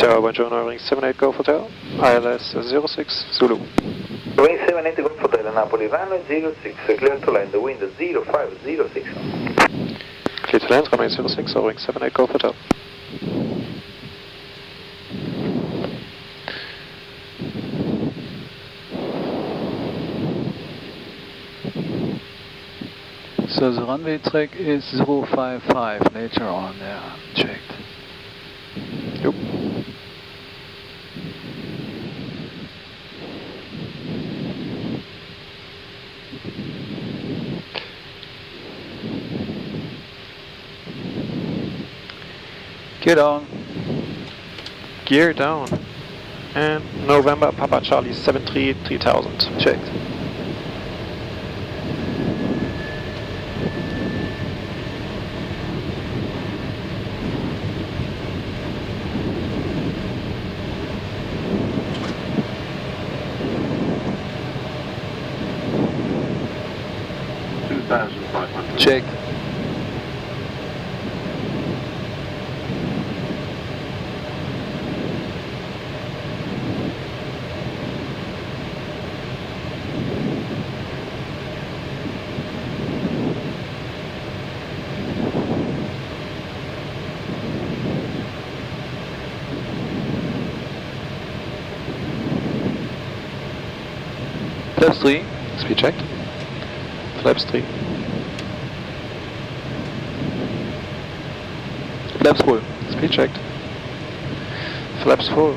Tower, buongiorno, Eurowings 78 Golf Hotel, ILS 06 Zulu. Wing 78 Golf Hotel, Napoli, runway 06, clear to land, wind 0506. Clear to land, runway 06, Eurowings 78 Golf Hotel. So the runway track is 055 later on, yeah, checked. Yep. Gear down. Gear down. And November, Papa Charlie 73 3000. Checked. Check. Flaps 3. Speed checked. Flaps 3. Flaps full. Speed checked. Flaps full.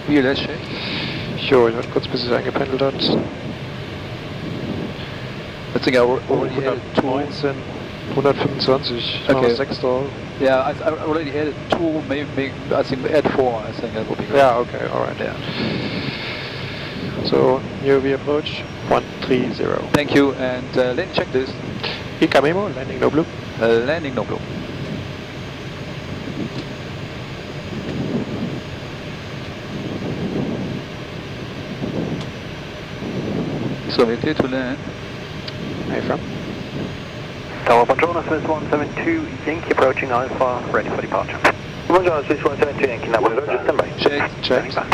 VLS check. Jo, ich warte kurz, bis es eingependelt hat. I think I already added 119, 125, Okay. 6 drauf. Yeah, I already added 2, maybe I think add 4, I think that would be good. Yeah, okay, alright. Yeah. So, UAV approach 130. Thank you, and landing checklist. ICA Memo, landing no blue. Landing no blue. So we're clear to land. Where are you from? Tower, buongiorno, Swiss 172, Yankee approaching Alpha, ready for departure. Buongiorno, Swiss 172, Yankee, Napoli, Roger, stand by. Check. Check. Standing by.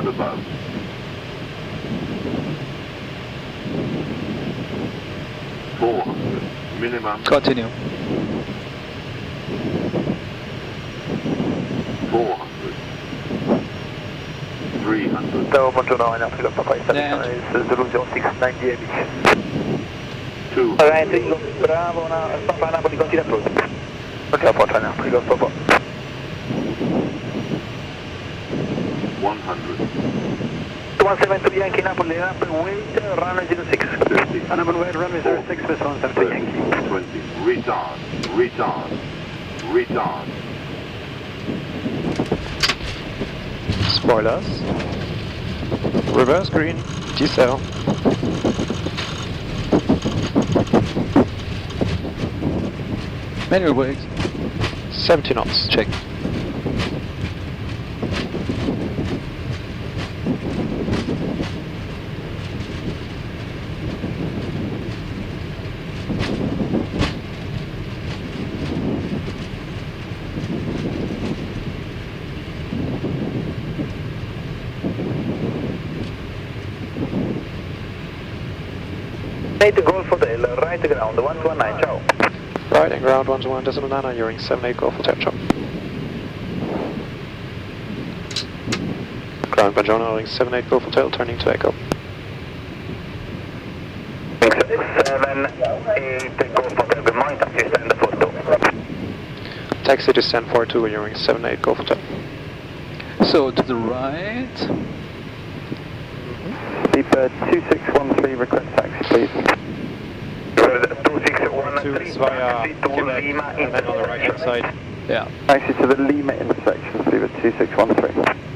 Above. 400 minimum. Continue. 400. 300. Tower, buongiorno, Napoli, Papa, is Zulu 0690 AB. 200. Alright, Ringo, bravo, Papa, Napoli, continue approach. Okay, Papa, Napoli, go, Papa. 100. 172 Yankee, Napoli, wait, runway 06. 50. Napoli, wait, runway 06, Swiss 172 Yankee. 20. Retard. Retard. Retard. Spoilers. Reverse green. Decel. Manual brakes. 70 knots. Check. Golf Hotel, right ground, 119, ciao. Right and ground 121.9, Eurowings 78 Golf Hotel, ciao. Ground Bongiorno, Wings 78 Golf Hotel, turning to Echo. 78 Golf Hotel, good morning, taxi stand for 2. Taxi to stand for 2, Eurowings 78 Golf Hotel. So to the right. Sleep 2613, request taxi, please. 2613, via Lima, and then on the right hand side. Yeah. taxi to the Lima intersection, sleep 2613.